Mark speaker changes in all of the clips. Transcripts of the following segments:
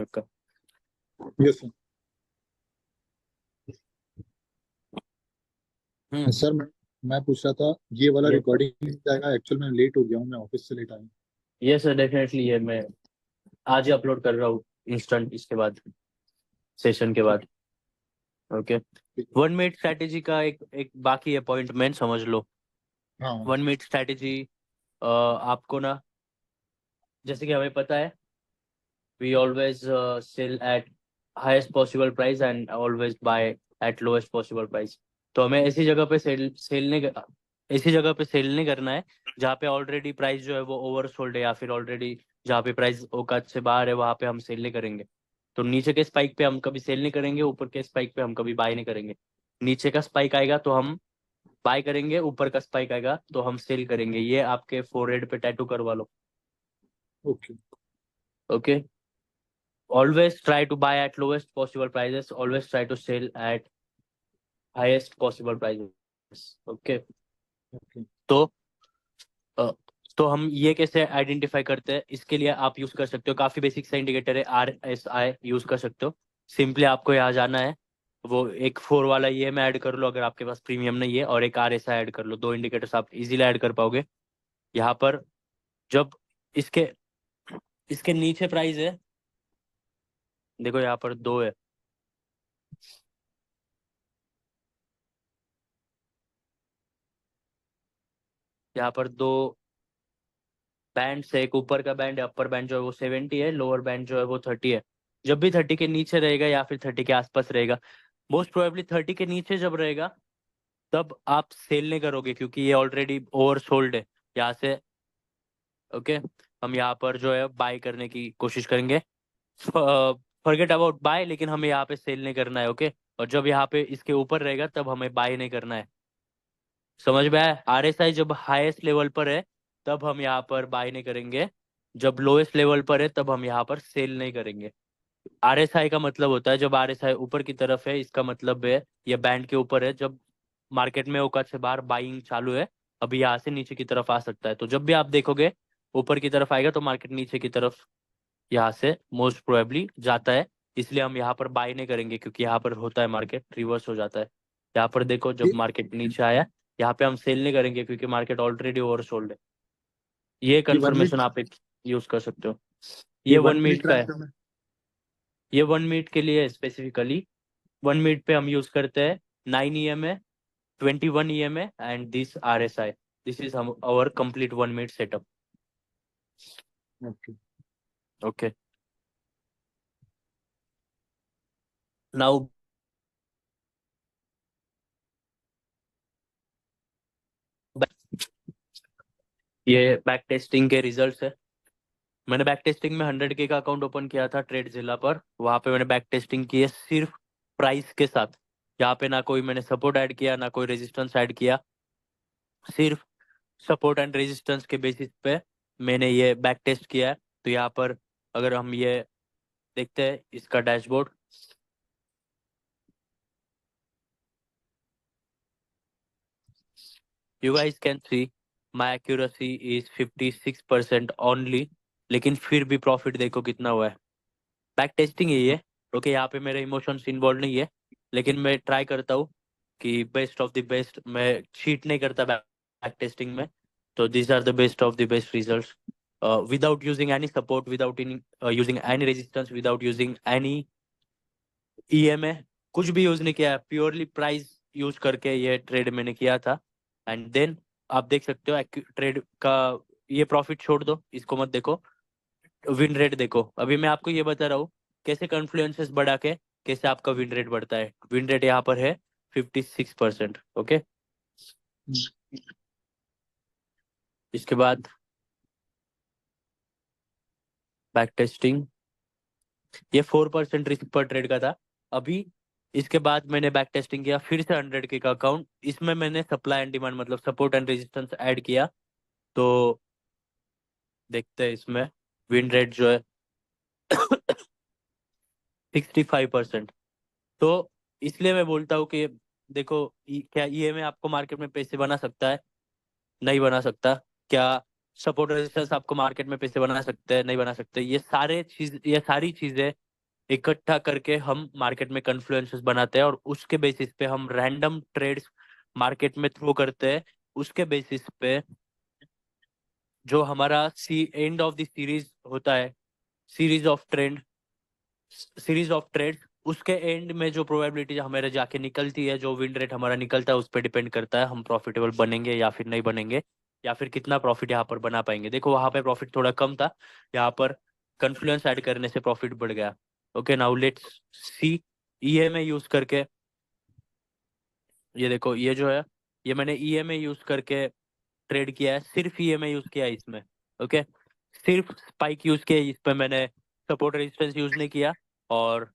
Speaker 1: आपका।
Speaker 2: Yes sir. Sir मैं पूछ रहा था ये वाला
Speaker 1: यस सर।
Speaker 2: रिकॉर्डिंग मिल जाएगा? एक्चुअल में लेट हो गया हूँ, मैं ऑफिस से लेट आया हूँ।
Speaker 1: यस सर, डेफिनेटली है। मैं आज ही अपलोड कर रहा हूँ इंस्टेंट, इसके बाद सेशन के
Speaker 2: ठीक
Speaker 1: बाद। ओके।
Speaker 2: ठीक।
Speaker 1: 1 मिनट स्ट्रैटेजी का एक एक बाकी है पॉइंट, मेन समझ लो।
Speaker 2: हाँ
Speaker 1: 1 मिनट स्ट्रैटेजी आपको ना, जैसे कि हमें पता है, we always sell at highest possible price and always buy at lowest possible price. तो हमें ऐसी जगह पे ऐसी जगह पे सेल नहीं करना है जहाँ पे ऑलरेडी प्राइस जो है वो ओवर सोल्ड है, या फिर ऑलरेडी जहाँ पे प्राइस औकात से बाहर है वहाँ पे हम सेल नहीं करेंगे। तो नीचे के स्पाइक पे हम कभी सेल नहीं करेंगे, ऊपर के स्पाइक पे हम कभी बाय नहीं करेंगे। नीचे का स्पाइक आएगा तो हम बाय करेंगे, ऊपर का स्पाइक आएगा तो हम सेल करेंगे। ये आपके फोरहेड पे टैटू करवा लो।
Speaker 2: Okay.
Speaker 1: Okay. Always try to buy at lowest possible prices. Always try to sell at highest possible prices. Okay.
Speaker 2: Okay.
Speaker 1: तो अ, तो हम ये कैसे आइडेंटिफाई करते हैं, इसके लिए आप यूज कर सकते हो, काफी बेसिक सा इंडिकेटर है, RSI यूज कर सकते हो। सिंपली आपको यहाँ जाना है, वो एक 4 वाला ये में ऐड कर लो अगर आपके पास प्रीमियम नहीं है, और एक RSI ऐड कर लो। 2 इंडिकेटर्स आप इजीली ऐड कर पाओगे यहाँ पर। जब इसके इसके नीचे प्राइस है, देखो यहाँ पर 2 है। यहाँ पर 2 बैंड से, एक ऊपर का बैंड, अपर बैंड जो है वो 70 है, लोअर बैंड जो है वो 30 है। जब भी 30 के नीचे रहेगा या फिर 30 के आसपास रहेगा, मोस्ट प्रोबेबली 30 के नीचे जब रहेगा, तब आप सेल नहीं करोगे क्योंकि ये ऑलरेडी ओवर सोल्ड है यहाँ से। ओके। हम यहाँ पर जो है बाय करने की कोशिश करेंगे। फॉरगेट अबाउट बाय, लेकिन हमें यहाँ पे सेल नहीं करना है। ओके। और जब यहाँ पे इसके ऊपर रहेगा तब हमें बाय नहीं करना है। समझ में आया? RSI जब हाईएस्ट लेवल पर है तब हम यहाँ पर बाय नहीं करेंगे, जब लोएस्ट लेवल पर है तब हम यहाँ पर सेल नहीं करेंगे। RSI का मतलब होता है, जब RSI ऊपर की तरफ है इसका मतलब है ये बैंड के ऊपर है, जब मार्केट में औकात से बाहर बाइंग चालू है। अभी यहाँ से नीचे की तरफ आ सकता है, तो जब भी आप देखोगे ऊपर की तरफ आएगा तो मार्केट नीचे की तरफ यहाँ से मोस्ट प्रोबेबली जाता है। इसलिए हम यहाँ पर बाय नहीं करेंगे क्योंकि यहाँ पर होता है मार्केट रिवर्स हो जाता है। यहाँ पर देखो, जब
Speaker 2: ये
Speaker 1: मार्केट नीचे आया यहाँ पे हम सेल नहीं करेंगे क्योंकि मार्केट ऑलरेडी ओवर सोल्ड है। ये
Speaker 2: ये वन
Speaker 1: कंफर्मेशन
Speaker 2: मिनट
Speaker 1: आप एक यूज कर सकते हो।
Speaker 2: ये
Speaker 1: ये वन
Speaker 2: वन
Speaker 1: मिनट
Speaker 2: मिनट
Speaker 1: का है।
Speaker 2: रैंडम है?
Speaker 1: ये 1 मिनट के लिए स्पेसिफिकली। 1 मिनट पे हम यूज करते हैं 9 EMA, 21 EMA and this RSI। This is हम our complete 1 minute setup.
Speaker 2: Okay.
Speaker 1: Okay. Now ये बैक टेस्टिंग के रिजल्ट्स है। मैंने बैक टेस्टिंग में 100K का अकाउंट ओपन किया था ट्रेड जिला पर। वहां पे मैंने बैक टेस्टिंग की है सिर्फ प्राइस के साथ। यहाँ पे ना कोई मैंने सपोर्ट ऐड किया ना कोई रेजिस्टेंस ऐड किया, सिर्फ सपोर्ट एंड रेजिस्टेंस के बेसिस पे मैंने ये बैक टेस्ट किया है। तो यहाँ पर अगर हम ये देखते हैं इसका dashboard, you guys can see my accuracy is 56% only. लेकिन फिर भी प्रॉफिट देखो कितना हुआ है। बैक टेस्टिंग है ये। ओके। यहाँ पे मेरे इमोशंस इन्वॉल्व नहीं है, लेकिन मैं ट्राई करता हूँ कि बेस्ट ऑफ द बेस्ट, मैं चीट नहीं करता बैक टेस्टिंग में। तो this are the best of the best results, without using any support, without using any resistance, without using any EMA। कुछ भी यूज नहीं किया, प्योरली प्राइस यूज करके ये ट्रेड मैंने किया था। एंड देन आप देख सकते हो ट्रेड का ये प्रॉफिट छोड़ दो, इसको मत देखो। विन रेट देखो। अभी मैं आपको ये बता रहा हूँ कैसे कॉन्फ्लुएंसेस बढ़ा के कैसे आपका विन रेट बढ़ता है। विन रेट यहाँ पर है 56%। ओके। इसके बाद बैक टेस्टिंग, ये 4% रिस्क पर ट्रेड का था। अभी इसके बाद मैंने बैक टेस्टिंग किया फिर से 100K का अकाउंट, इसमें मैंने सप्लाई एंड डिमांड मतलब सपोर्ट एंड रेजिस्टेंस ऐड किया। तो देखते हैं इसमें विन रेट जो है 65%। तो इसलिए मैं बोलता हूँ कि देखो, क्या EMA आपको मार्केट में पैसे बना सकता है? नहीं बना सकता। क्या सपोर्ट रेजिस्टेंस आपको मार्केट में पैसे बना सकते हैं? नहीं बना सकते। ये सारी चीजें इकट्ठा करके हम मार्केट में कन्फ्लुएंसेस बनाते हैं और उसके बेसिस पे हम रैंडम ट्रेड्स मार्केट में थ्रो करते हैं। उसके बेसिस पे जो हमारा एंड ऑफ द सीरीज होता है, series of trend, series of trade, उसके एंड में जो प्रोबेबिलिटी हमारे जाके निकलती है, जो विन रेट हमारा निकलता है, उस पर डिपेंड करता है हम प्रॉफिटेबल बनेंगे या फिर नहीं बनेंगे, या फिर कितना प्रॉफिट यहाँ पर बना पाएंगे। देखो वहां पे प्रॉफिट थोड़ा कम था, यहाँ पर कन्फ्लुएंस ऐड करने से प्रॉफिट बढ़ गया। Okay, now let's see EMA use करके। ये देखो, ये जो है, ये मैंने ईएमए यूज करके ट्रेड किया है, सिर्फ ईएमए यूज किया है इसमें। ओके, सिर्फ स्पाइक यूज किया है इस पे मैंने, सपोर्ट रेजिस्टेंस यूज नहीं किया। और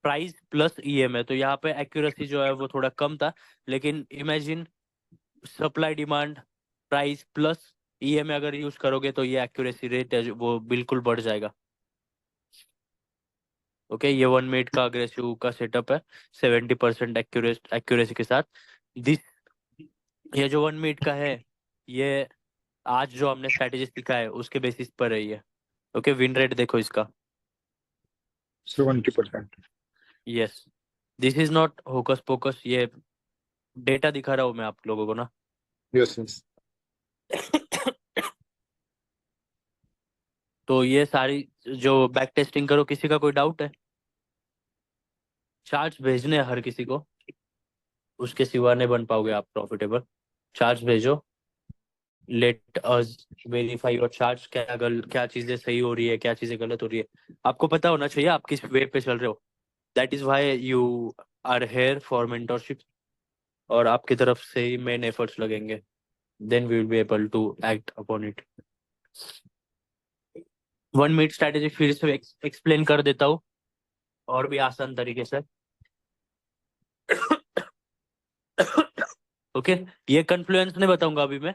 Speaker 1: प्राइस प्लस ईएमआई, तो यहाँ पे एक्यूरेसी जो है वो थोड़ा कम था, लेकिन imagine supply demand price plus EMI अगर यूज करोगे तो ये एक्यूरेसी रेट है वो बिल्कुल बढ़ जाएगा। ओके, ये 1 मिनट का अग्रेसिव का सेटअप है 70% एक्यूरेसी के साथ। दिस, ये जो 1 मिनट का है, ये आज जो हमने स्ट्रेटेजी सीखा है उसके बेसिस पर है ये। ओके, विन रेट देखो इसका।
Speaker 2: 70%।
Speaker 1: Yes, this is not hocus focus, ये डेटा दिखा रहा हूँ मैं आप लोगों को ना।
Speaker 2: Yes yes.
Speaker 1: तो ये सारी जो बैक टेस्टिंग करो, किसी का कोई डाउट है? चार्ट्स भेजने हैं हर किसी को, उसके सिवा नहीं बन पाओगे आप प्रॉफिटेबल। चार्ट्स भेजो, let us verify your charts, क्या चीजें सही हो रही है, क्या चीजें गलत हो रही है, आपको पता होना चाहिए आप किस वे पे चल रहे हो। That is why you are here for mentorship, और आपकी तरफ से ही मेन एफर्ट्स लगेंगे, then we will be able to act upon it. 1 minute strategy फिर से एक्सप्लेन कर देता हूँ और भी आसान तरीके से। ओके, ये कन्फ्लुएंस नहीं बताऊंगा अभी मैं,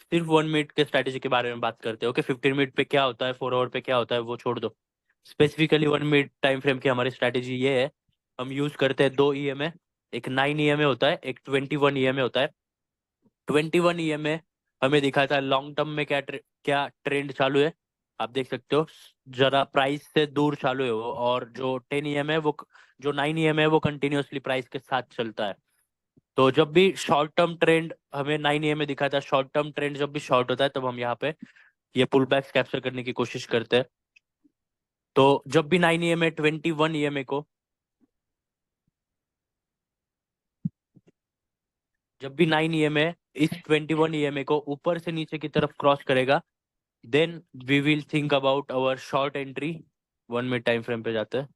Speaker 1: सिर्फ 1 मिनट के स्ट्रैटेजी के बारे में बात करते हैं। ओके, 15 मिनट पे क्या होता है, 4 आवर पे क्या होता है वो छोड़ दो, स्पेसिफिकली 1 मिनट टाइम फ्रेम की हमारी स्ट्रैटेजी ये है। हम यूज करते हैं दो ईएमए, एक 9 ईएमए होता है, एक 21 ईएमए होता है। 21 ईएमए हमें दिखाता है लॉन्ग टर्म में क्या ट्रेंड चालू है, आप देख सकते हो, जरा प्राइस से दूर चालू है वो। और जो 10 ईएमए वो, जो 9 ईएमए वो कंटिन्यूअसली प्राइस के साथ चलता है। तो जब भी शॉर्ट टर्म ट्रेंड हमें 9 ईएमए दिखाता है, शॉर्ट टर्म ट्रेंड जब भी शॉर्ट होता है, तब हम यहाँ पे ये पुल बैक्स कैप्चर करने की कोशिश करते हैं। तो जब भी 9 ईएमए 21 ईएमए को, जब भी 9 ईएमए इस 21 ईएमए को ऊपर से नीचे की तरफ क्रॉस करेगा, then we will think about our short entry. 1 minute time frame पे जाते हैं।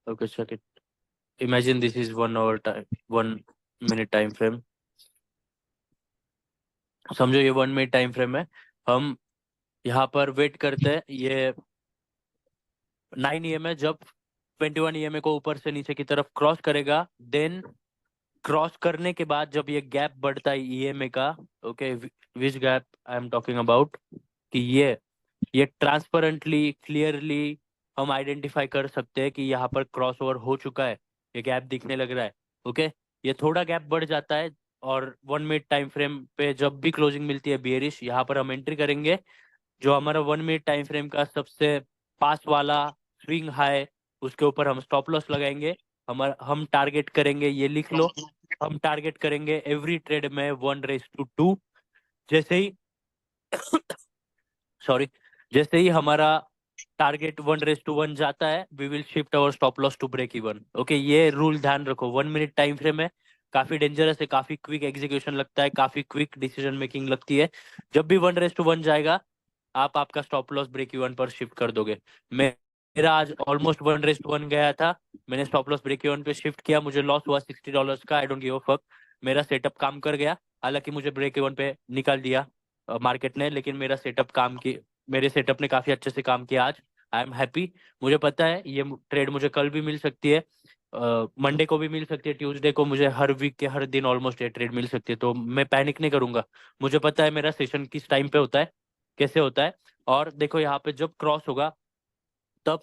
Speaker 1: Okay, check it. Imagine this is 1 hour time, 1 minute time frame. समझो ये 1 मिनट टाइम फ्रेम है, हम यहाँ पर वेट करते हैं। ये 9 ईएमए जब 21 ईएमए को ऊपर से नीचे की तरफ क्रॉस करेगा, देन क्रॉस करने के बाद जब ये गैप बढ़ता है ईएमए का, okay, which gap I am talking about, कि ये ट्रांसपेरेंटली क्लियरली हम आइडेंटिफाई कर सकते हैं कि यहाँ पर क्रॉस ओवर हो चुका है, ये गैप दिखने लग रहा है। ओके, ये थोड़ा गैप बढ़ जाता है, और 1 मिनट टाइम फ्रेम पे जब भी क्लोजिंग मिलती है बियरिश, यहाँ पर हम एंट्री करेंगे। जो हमारा 1 मिनट टाइम फ्रेम का सबसे पास वाला स्विंग हाई, उसके ऊपर हम स्टॉप लॉस लगाएंगे। हम टारगेट करेंगे, ये लिख लो, हम टारगेट करेंगे एवरी ट्रेड में 1:2। जैसे ही सॉरी, जैसे ही हमारा टारगेट 1:1 जाता है, we will shift our stop loss to break even. Okay, ये रूल ध्यान रखो, 1 मिनट टाइम फ्रेम है, काफी डेंजरस है, काफी क्विक एग्जीक्यूशन लगता है, काफी क्विक डिसीजन मेकिंग लगती है। जब भी 1:1 जाएगा, आप आपका स्टॉप लॉस ब्रेक इवन पर शिफ्ट कर दोगे। मेरा आज ऑलमोस्ट 1:1 गया था, मैंने स्टॉप लॉस ब्रेक इवन पे शिफ्ट किया, मुझे लॉस हुआ $60 का, I don't give a fuck. मेरा सेटअप काम कर गया, हालांकि मुझे ब्रेक इवन पे निकाल दिया मार्केट ने, लेकिन मेरा सेटअप काम की, मेरे सेटअप ने काफी अच्छे से काम किया आज। I am happy. मुझे पता है ये ट्रेड मुझे कल भी मिल सकती है, मंडे को भी मिल सकती है, ट्यूसडे को, मुझे हर वीक के हर दिन ऑलमोस्ट ये ट्रेड मिल सकती है, तो मैं पैनिक नहीं करूंगा। मुझे पता है मेरा सेशन किस टाइम पे होता है, कैसे होता है। और देखो यहाँ पे जब क्रॉस होगा, तब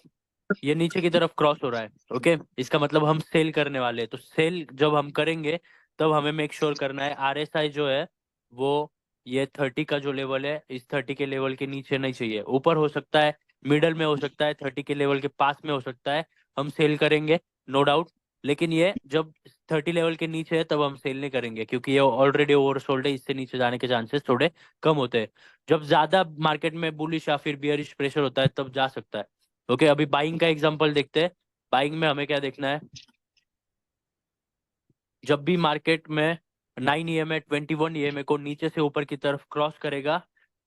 Speaker 1: ये नीचे की तरफ क्रॉस हो रहा है। ओके, इसका मतलब हम सेल करने वाले हैं। तो सेल जब हम करेंगे तब हमें मेक श्योर करना है RSI जो है वो ये 30 का जो लेवल है इस 30 के लेवल के नीचे नहीं चाहिए। ऊपर हो सकता है, मिडल में हो सकता है, 30 के लेवल के पास में हो सकता है, हम सेल करेंगे, नो डाउट। लेकिन ये जब 30 लेवल के नीचे है तब हम सेल नहीं करेंगे, क्योंकि ये ऑलरेडी ओवरसोल्ड है, इससे नीचे जाने के चांसेस थोड़े कम होते हैं। जब ज्यादा मार्केट में बुलिश या फिर बियरिश प्रेशर होता है तब जा सकता है। ओके, अभी बाइंग का एग्जांपल देखते हैं। बाइंग में हमें क्या देखना है, जब भी मार्केट में 9 EMA 21 EMA को नीचे से ऊपर की तरफ क्रॉस करेगा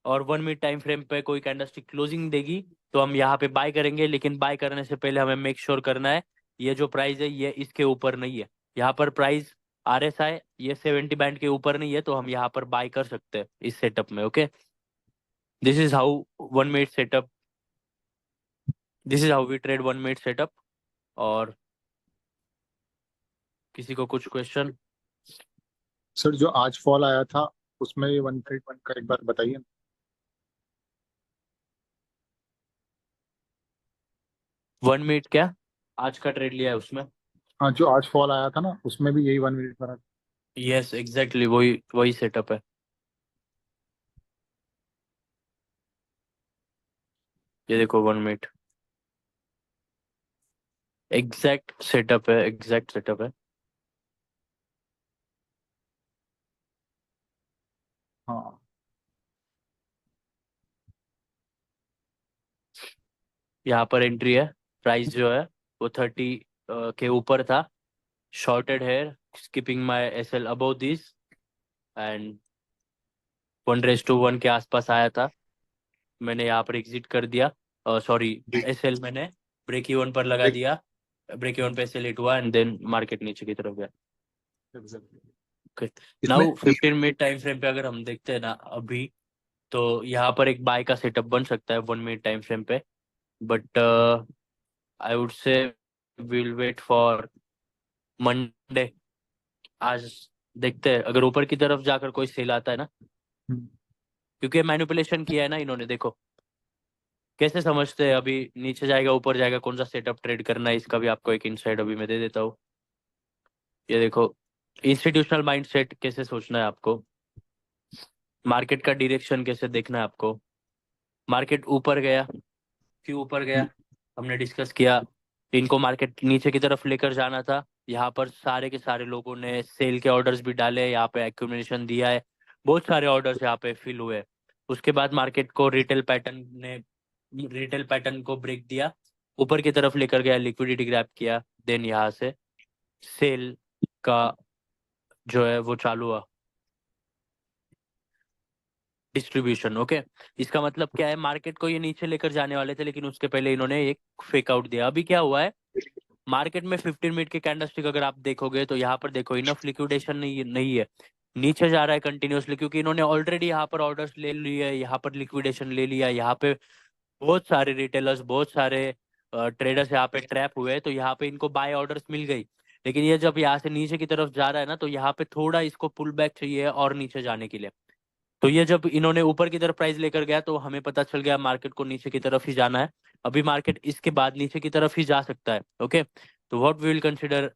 Speaker 1: और 1 मिनट टाइम फ्रेम पे कोई कैंडलस्टिक क्लोजिंग देगी तो हम यहाँ पे बाय करेंगे। लेकिन बाय करने से पहले हमें मेक श्योर करना है ये जो प्राइस है ये इसके ऊपर नहीं है। यहाँ पर प्राइस RSI ये 70 बैंड के ऊपर नहीं है तो हम यहाँ पर बाय कर सकते हैं इस सेटअप में। Okay, this is how 1 minute setup, this is how we trade 1 minute setup. और किसी को कुछ क्वेश्चन?
Speaker 2: सर जो आज फॉल आया था उसमें ये 131 का एक बार बताइए।
Speaker 1: 1 मिनट क्या आज का ट्रेड लिया है उसमें?
Speaker 2: हाँ, जो आज फॉल आया था ना उसमें भी यही 1 मिनट का था।
Speaker 1: यस एग्जैक्टली, वही वही सेटअप है। ये देखो 1 मिनट, एग्जैक्ट सेटअप है, एग्जैक्ट सेटअप है।
Speaker 2: हाँ
Speaker 1: यहाँ पर एंट्री है, प्राइस जो है वो 30 के ऊपर था, shorted here, skipping my SL above this and 1:1 के आसपास आया था। मैंने यहाँ पर एग्जिट कर दिया, सॉरी SL मैंने ब्रेक इवन पर लगा
Speaker 2: एक
Speaker 1: दिया, ब्रेक इवन पे SL हिट हुआ एंड देन मार्केट नीचे की तरफ गया। ओके,
Speaker 2: इसमें
Speaker 1: नाउ 15 मिनट टाइम फ्रेम पे अगर हम देखते हैं ना अभी, तो यहाँ पर एक बाय का सेटअप बन सकता है 1 मिनट टाइम फ्रेम पे। But I would say will wait for Monday. आज देखते हैं अगर ऊपर की तरफ जाकर कोई सेल आता है ना,
Speaker 2: हम्म,
Speaker 1: क्योंकि मैनिपुलेशन किया है ना इन्होंने। देखो कैसे समझते हैं अभी नीचे जाएगा ऊपर जाएगा कौन सा सेटअप ट्रेड करना है, इसका भी आपको एक इनसाइड अभी मैं दे देता हूँ। ये देखो इंस्टीट्यूशनल माइंडसेट कैसे सोचना है आपको, मार्केट का डायरेक्शन कैसे देखना है आपको। मार्केट ऊपर गया, क्यों ऊपर गया हमने डिस्कस किया। इनको मार्केट नीचे की तरफ लेकर जाना था, यहाँ पर सारे के सारे लोगों ने सेल के ऑर्डर्स भी डाले, यहाँ पे एक्यूमुलेशन दिया है, बहुत सारे ऑर्डर्स यहाँ पे फिल हुए। उसके बाद मार्केट को रिटेल पैटर्न को ब्रेक दिया, ऊपर की तरफ लेकर गया, लिक्विडिटी ग्रैब किया, देन यहाँ से सेल का जो है वो चालू हुआ डिस्ट्रीब्यूशन। ओके, इसका मतलब क्या है, मार्केट को ये नीचे लेकर जाने वाले थे लेकिन उसके पहले इन्होंने एक फेक आउट दिया। अभी क्या हुआ है मार्केट में 15 मिनट के कैंडलस्टिक अगर आप देखोगे तो यहाँ पर देखो इनफ लिक्विडेशन नहीं है, नीचे जा रहा है कंटिन्यूअसली, क्योंकि इन्होंने ऑलरेडी यहाँ पर ऑर्डर्स ले लिए, यहाँ पर लिक्विडेशन ले लिया, यहाँ पे बहुत सारे रिटेलर्स, बहुत सारे ट्रेडर्स यहाँ पे ट्रैप हुए, तो यहाँ पे इनको बाय ऑर्डर्स मिल गई। लेकिन ये जब यहाँ से नीचे की तरफ जा रहा है ना तो यहाँ पे थोड़ा इसको पुल बैक चाहिए और नीचे जाने के लिए। तो ये जब इन्होंने ऊपर की तरफ प्राइस लेकर गया तो हमें पता चल गया मार्केट को नीचे की तरफ ही जाना है। अभी मार्केट इसके बाद नीचे की तरफ ही जा सकता है। ओके, तो व्हाट वी विल कंसिडर,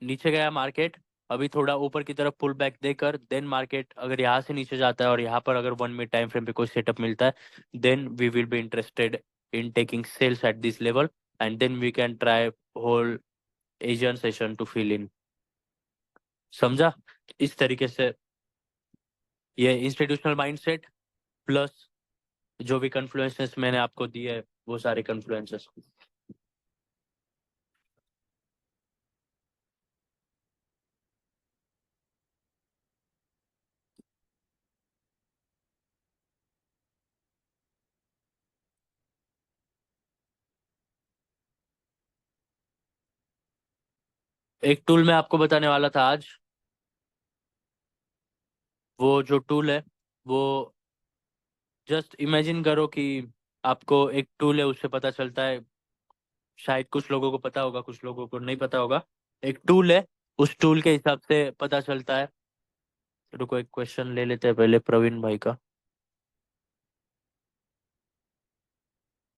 Speaker 1: नीचे गया मार्केट, अभी थोड़ा ऊपर की तरफ पुल बैक देकर देन मार्केट अगर यहाँ से नीचे जाता है और यहाँ पर अगर 1 मिनट टाइम फ्रेम पे कोई सेटअप मिलता है then we will be interested in taking sales at this level and then we can try whole Asian session to fill in. समझा? इस तरीके से ये इंस्टीट्यूशनल माइंडसेट प्लस जो भी कन्फ्लुएंसेस मैंने आपको दिए है वो सारे कन्फ्लुएंसेस। एक टूल मैं आपको बताने वाला था आज, वो जो टूल है वो जस्ट इमेजिन करो कि आपको एक टूल है, उससे पता चलता है, शायद कुछ लोगों को पता होगा कुछ लोगों को नहीं पता होगा। एक टूल है, उस टूल के हिसाब से पता चलता है। रुको एक क्वेश्चन ले लेते हैं पहले प्रवीण भाई का।